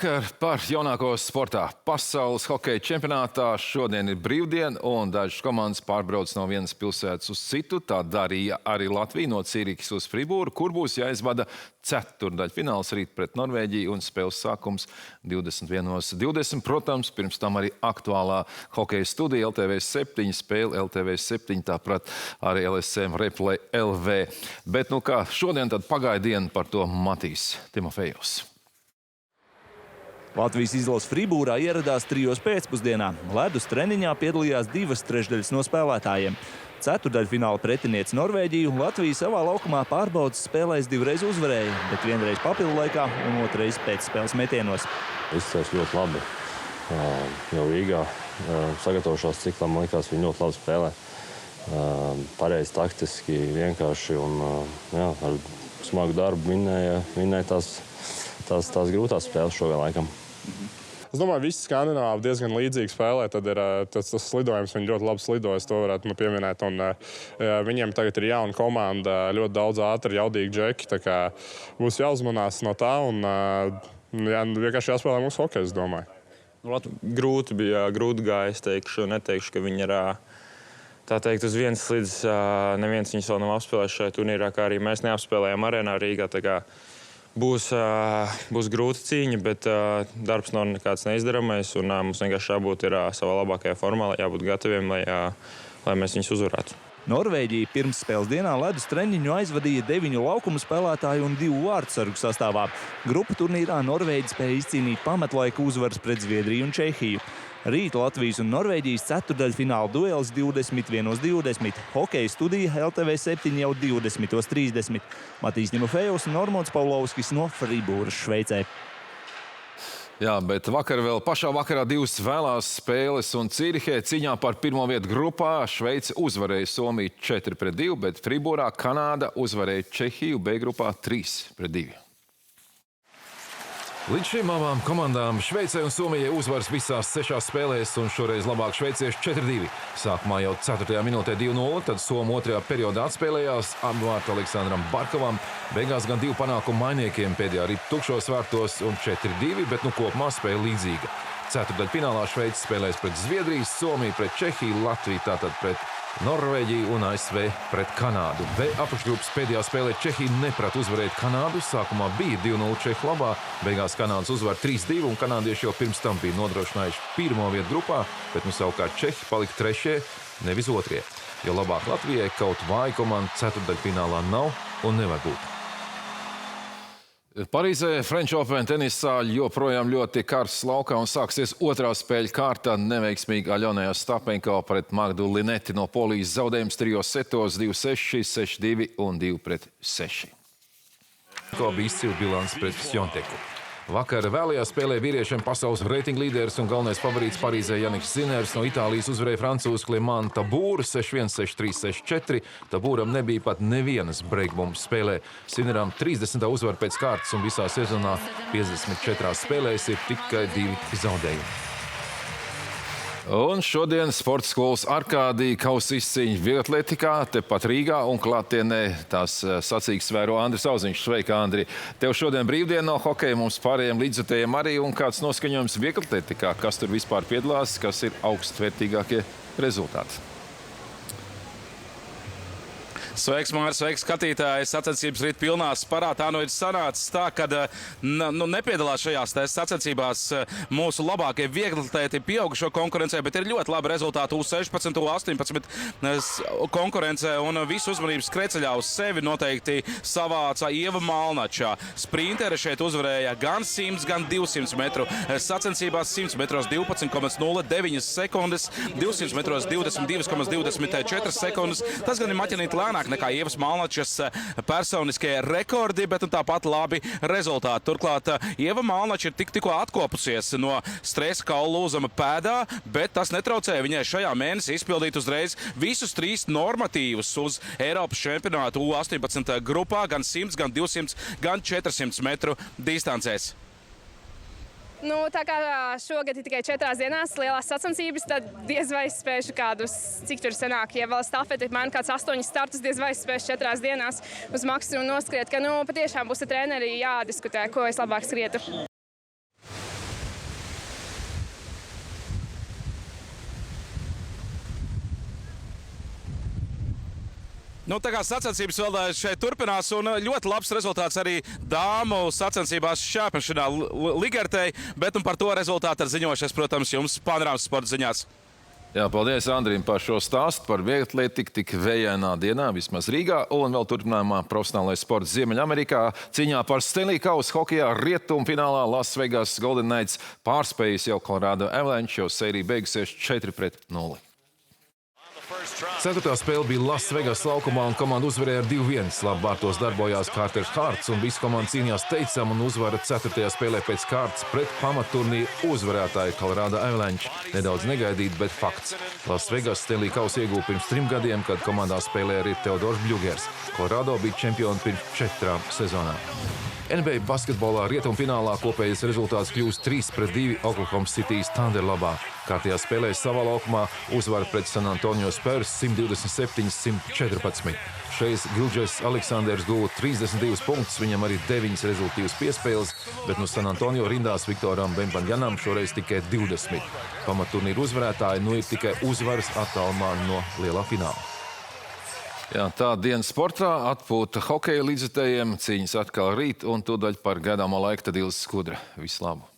Vakar par jaunāko sportā. Pasaules hokeja čempionātā šodien ir brīvdiena un dažas komandas pārbrauc no vienas pilsētas uz citu. Tā darīja arī Latvija no Cīrikas uz Fribūru, kur būs jāizvada ceturtdaļfināls rīt pret Norvēģiju un spēles sākums 21:20. Protams, pirms tam arī aktuālā hokeja studija LTV7 spēle LTV7, tāpat arī LSM Replay LV. Bet nu kā šodien tad pagāja diena, par to Matīs Timofejovs. Latvijas izlase Fribūrā ieradās 3 pēcpusdienā. Ledus treniņā piedalījās 2/3 no spēlētājiem. Ceturtdaļfināla pretiniece Norvēģiju Latvija savā laukumā pārbaudas spēlēs 2 reizes uzvarēja, bet 1 reizi papildu laikā un 2 reizes pēc spēles metienos. Izcēlās ļoti labi. Jau Rīgā sagatavošanās ciklā, man likās, viņi ļoti labi spēlē. Pareizi taktiski, vienkārši un ar smagu darbu vinnēja tās grūtās spēles šogad laikam. Es domāju, visi skandināvi diezgan līdzīgi spēlē. Tad ir tas slidojums, viņi ļoti labi slidojas, to varētu pieminēt. Un, viņiem tagad ir jauna komanda, ļoti daudz ātri, jaudīgi džeki. Tā kā būs jāuzmanās no tā un vienkārši jāspēlē mūsu hokeja, es domāju. Grūti gāja, es teikšu, neteikšu, ka viņi ir tā teikt uz vienas slides. Neviens viņus vēl nav apspēlējis šajā turnīrā, kā arī mēs neapspēlējām arēnā Rīgā. Tā kā būs grūta cīņa, bet darbs nav nekāds neizdaramais. Un mums vienkārši jābūt savā labākajā formā, jābūt gataviem, lai mēs viņus uzvarētu. Norvēģija pirmsspēles dienā ledus treniņu aizvadīja 9 laukumu spēlētāju un 2 vārdsargu sastāvā. Grupu turnīrā Norvēģi spēja izcīnīt pamatlaika uzvaras pret Zviedriju un Čehiju. Rīt Latvijas un Norvēģijas ceturtdaļfināla duels 21:20. Hokeja studija LTV7 jau 20:30. Matīs Timofejovs un Normons Pavlovskis no Fribūras, Šveicē. Jā, bet vakar vēl pašā vakarā 2 vēlās spēles un Cīrihē cīņā par pirmo vietu grupā. Šveice uzvarēja Somiju 4-2, bet Fribūrā Kanāda uzvarēja Čehiju B grupā 3-2. Līdz šīm abām komandām Šveicē un Somijai uzvaras visās 6 spēlēs un šoreiz labāk šveicieši 4-2. Sākumā jau 4. minūtē 2-0, tad Somu 2. periodā atspēlējās apvārtu Aleksandram Barkovam. Beigās gan 2 panākumu mainiekiem pēdējā arī tukšos vārtos un 4-2, bet kopumā spēle līdzīga. Ceturtdaļfinālā Šveice spēlēs pret Zviedriju, Somiju pret Čehiju, Latviju tātad pret Norvēģiju un ASV pret Kanādu. B apakšgrupas pēdējā spēlē Čehija neprat uzvarēt Kanādu. Sākumā bija 2-0 Čehu labā, beigās Kanādas uzvar 3-2 un kanādieši jau pirms tam bija nodrošinājuši pirmo vietu grupā, bet savukārt Čehi palika 3., nevis 2. Jo labāk Latvijai kaut vāja komanda ceturtdaļfinālā nav un nevar būt. Parīzē French Open tenisā joprojām ļoti karsts laukā un sāksies 2. spēļu kārta. Neveiksmīgi Aļona Ostapenko pret Magdu Lineti no Polijas zaudējums 3 setos 2-6, 6-2 un 2-6. Ko bija izcila bilants pret Fjonteku. Vakar vēlajā spēlē vīriešiem pasaules reitinga līderis un galvenais favorīts Parīzē Janiks Siners no Itālijas uzvarēja francūzi Clément Tabūru 6-1, 6-3, 6-4. Tabūram nebija pat nevienas breakbumbas spēlē. Sineram 30. uzvara pēc kārtas un visā sezonā 54 spēlēs ir tikai 2 zaudējumi. Un šodien sporta skolas Arkādija kausa izcīņa vieglatlētikā, tepat Rīgā un klātienē tās sacīgas vēro Andris Auziņš. Sveika, Andri! Tev šodien brīvdiena no hokeja, mums pārējiem līdzjutējiem arī, un kāds noskaņojums vieglatlētikā? Kas tur vispār piedalās, kas ir augstvērtīgākie rezultāti? Sveiks, Māris, sveiks, skatītāji. Sacensības rīt pilnā sparā. Tā nu ir sanācis tā, ka nepiedalās šajās sacensībās mūsu labākie vieglatlēti pieaugušo konkurencē, bet ir ļoti labi rezultāti U16, U18 konkurencē un visu uzmanības kreceļā uz sevi noteikti savāca Ieva Malnačā. Sprintere šeit uzvarēja gan 100, gan 200 metru. Sacensībās 100 metros 12,09 sekundes, 200 metros 22,24 sekundes. Tas gan ir maķinīt lēnāk nekā Ievas Malnačas personiskie rekordi, bet tāpat labi rezultāti. Turklāt Ieva Malnača ir tikko atkopusies no stresa kaulu lūzuma pēdā, bet tas netraucēja viņai šajā mēnesī izpildīt uzreiz visus 3 normatīvus uz Eiropas čempionātu U18 grupā, gan 100, gan 200, gan 400 metru distancēs. Tā kā šogad ir tikai 4 dienās lielās sacensības, tad diez vai es spēšu kādus, cik tur sanāk. Ja vēl stafeti man kāds 8 startus, diez vai es spēšu 4 dienās uz maksimumu noskriet, ka patiešām būs ar treneri jādiskutē, ko es labāk skrietu. Nu, tā kā sacensības vēl šeit turpinās, un ļoti labs rezultāts arī dāmu sacensībās šķēpešanā Ligertei, bet par to rezultātu ar ziņošies, protams, jums Panorāmas sporta ziņās. Jā, paldies Andrim par šo stāstu par vieglatlētiku tik vējainā dienā, vismaz Rīgā, un vēl turpinājumā profesionālais sports Ziemeļamerikā. Cīņā par Stanley kausa hokejā rietumfinālā Las Vegas Golden Knights pārspējis jau Colorado Avalanche, jo sērija beigusies 4-0. Ceturtā spēle bija Las Vegas laukumā, un komanda uzvarēja ar 2-1. Labi vārtos darbojās Kārters Hārts, un visa komanda cīnījās teicam un uzvara ceturtajā spēlē pēc kārtas pret pamatturnīru uzvarētāju Colorado Avalanche. Nedaudz negaidīt, bet fakts. Las Vegas Stanley kausu ieguva pirms 3 gadiem, kad komandā spēlēja arī Teodors Bļugers. Colorado bija čempioni pirms 4 sezonām. NBA basketbolā rietumfinālā kopējais rezultāts kļūst 3-2 Oklahoma City's Thunder labā. Kārtajā spēlē savā laukumā uzvara pret San Antonio Spurs 127-114. Šeit Gilgeous Aleksandrs guva 32 punktus, viņam arī 9 rezultīvas piespēles, bet no San Antonio rindās Viktoram Bembanjanam šoreiz tikai 20. Pamatturnīru uzvarētāji ir tikai uzvaras attālumā no lielā fināla. Jā, tā diena sportā, atpūta hokeja līdzjutējiem, cīņas atkal rīt, un tūdaļ par gaidāmo laiku tad Ilze Skudra. Visu labu!